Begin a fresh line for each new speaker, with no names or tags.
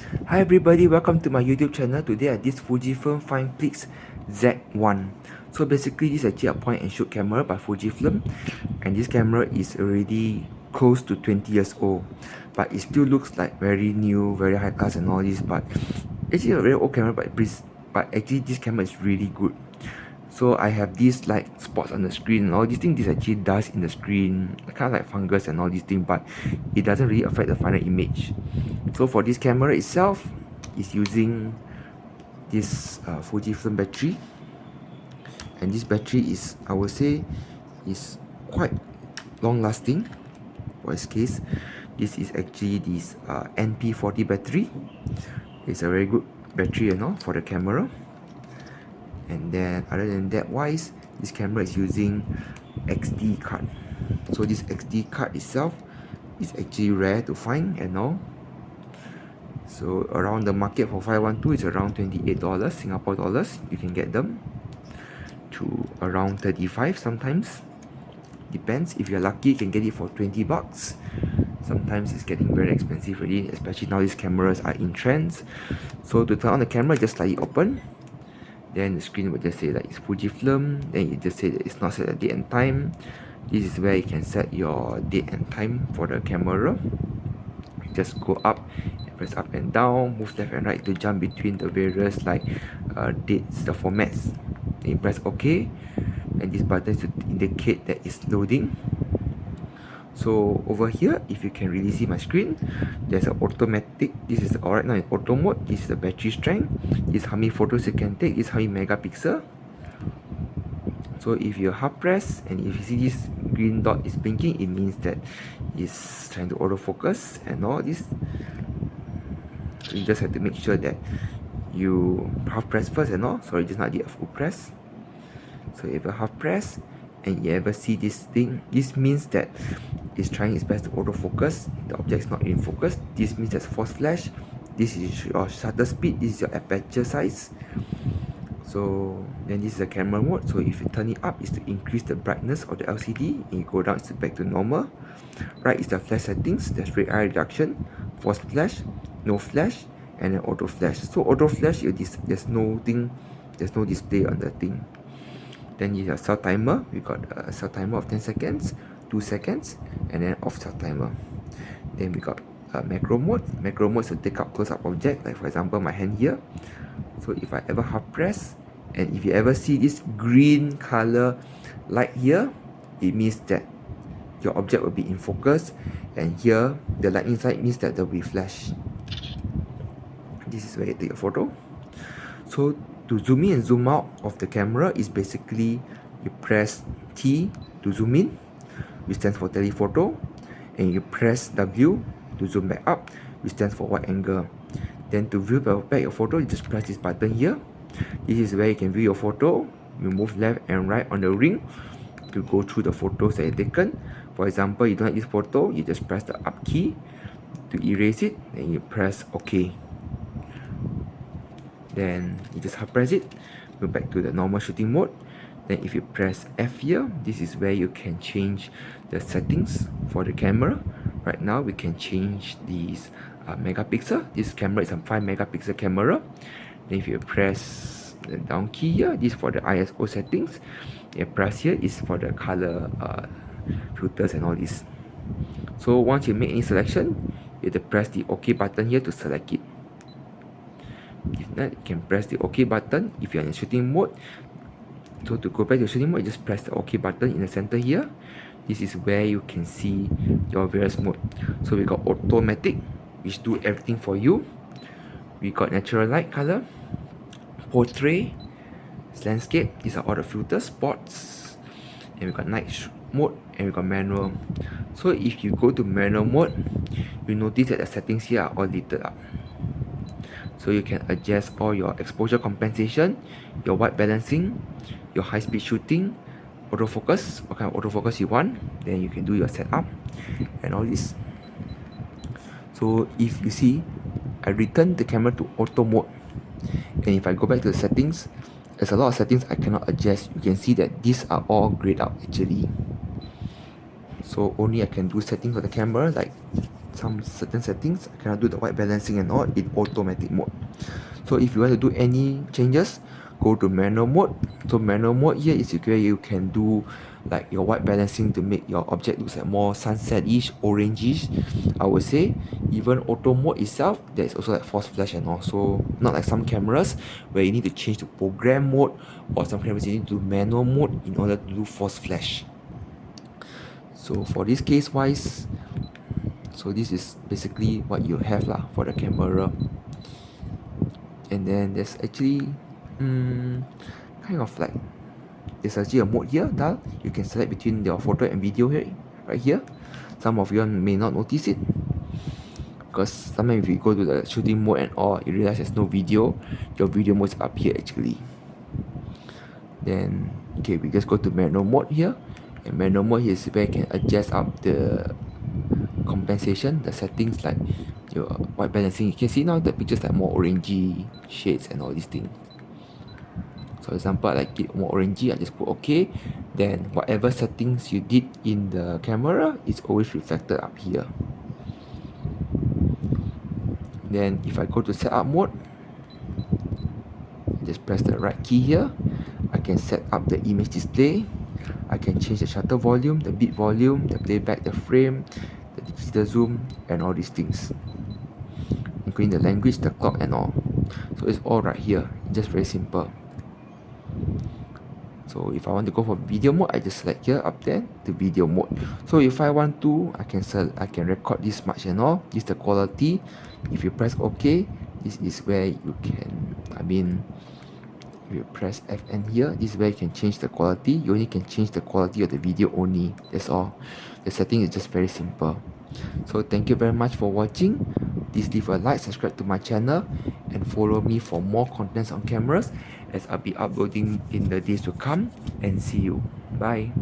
Hi everybody, welcome to my YouTube channel. Today I this Fujifilm FinePix Z1. So basically this is actually a point and shoot camera by Fujifilm, and this camera is already close to 20 years old, but it still looks like very new, very high class and all this. But actually a very old camera, but actually this camera is really good. So I have these like spots on the screen and all these things. This actually does in the screen, kind of like fungus and all these things, but it doesn't really affect the final image. So for this camera itself, it's using this Fujifilm battery, and this battery is, I would say, is quite long lasting. For its case, this is actually this NP40 battery. It's a very good battery, you know, for the camera. And then other than that wise, this camera is using XD card. So this XD card itself is actually rare to find and all. So around the market for 512 is around $28 Singapore dollars. You can get them to around 35 sometimes. Depends. If you're lucky, you can get it for 20 bucks. Sometimes it's getting very expensive already, especially now these cameras are in trends. So to turn on the camera, just slightly open. Then the screen will just say that it's Fujifilm. Then you just say that it's not set a date and time. This is where you can set your date and time for the camera. You just go up and press up and down, move left and right to jump between the various like dates, the formats. Then you press OK, and this button is to indicate that it's loading. So over here, if you can really see my screen, there's an automatic. This is alright now in auto mode. This is the battery strength. This is how many photos you can take. This is how many megapixel. So if you half press and if you see this green dot is blinking, it means that it's trying to autofocus and all this. So you just have to make sure that you half press first and all. Sorry, just not the full press. So if you half press and you ever see this thing, this means that it's trying its best to autofocus. The object is not in focus. This means there's force flash. This is your shutter speed. This is your aperture size. So then this is the camera mode. So if you turn it up, it's to increase the brightness of the LCD, and you go down, it's back to normal. Right is the flash settings. There's red eye reduction, force flash, no flash, and then auto flash. So auto flash, there's no display on the thing. Then you have cell timer. We got a cell timer of 10 seconds, 2 seconds, and then off cell timer. Then we got macro mode. Macro mode is to take out close-up object, like for example my hand here. So if I ever half press, and if you ever see this green color light here, it means that your object will be in focus, and here the light inside means that there will be flash. This is where you take a photo. So to zoom in and zoom out of the camera is basically you press T to zoom in, which stands for telephoto, and you press W to zoom back up, which stands for wide angle. Then to view back your photo, you just press this button here. This is where you can view your photo. You move left and right on the ring to go through the photos that you've taken. For example, you don't like this photo, you just press the up key to erase it, and you press OK. Then you just hard press it, go back to the normal shooting mode. Then if you press F here, this is where you can change the settings for the camera. Right now we can change these megapixel. This camera is a 5 megapixel camera. Then if you press the down key here, this is for the ISO settings. You press here is for the color filters and all this. So once you make any selection, you have to press the OK button here to select it. If not, you can press the OK button if you're in shooting mode. So to go back to shooting mode, you just press the OK button in the center here. This is where you can see your various mode. So we got automatic, which do everything for you. We got natural light color, portrait, landscape. These are all the filters, spots. And we got night mode, and we got manual. So if you go to manual mode, you notice that the settings here are all lit up. So you can adjust all your exposure compensation, your white balancing, your high speed shooting, autofocus, what kind of autofocus you want. Then you can do your setup and all this. So if you see, I return the camera to auto mode, and if I go back to the settings, there's a lot of settings I cannot adjust. You can see that these are all grayed out actually. So only I can do settings for the camera, like some certain settings. I cannot do the white balancing and all in automatic mode. So if you want to do any changes, go to manual mode. So manual mode here is where you can do like your white balancing to make your object looks like more sunset-ish, orange-ish. I would say even auto mode itself, there's also like force flash and all. So not like some cameras where you need to change to program mode, or some cameras you need to do manual mode in order to do force flash. So for this case wise, so this is basically what you have lah for the camera. And then there's actually kind of like there's actually a mode here that you can select between your photo and video here, right here. Some of you may not notice it because sometimes if you go to the shooting mode and all, you realize there's no video. Your video mode is up here actually. Then okay, we just go to manual mode here, and manual mode here is where you can adjust up the compensation, the settings like your white balancing. You can see now the pictures like more orangey shades and all these things. So for example, I like it more orangey, I just put OK. Then whatever settings you did in the camera is always reflected up here. Then if I go to setup mode, just press the right key here. I can set up the image display. I can change the shutter volume, the bit volume, the playback, the frame, the digital zoom, and all these things, including the language, the clock, and all. So it's all right here. It's just very simple. So if I want to go for video mode, I just select here up there the video mode. So if I want to, I can record this much and all. This is the quality. If you press OK, this is where you can, if you press FN here, this is where you can change the quality. You only can change the quality of the video only. That's all. The setting is just very simple. So thank you very much for watching. Please leave a like, subscribe to my channel, and follow me for more contents on cameras as I'll be uploading in the days to come. And see you. Bye.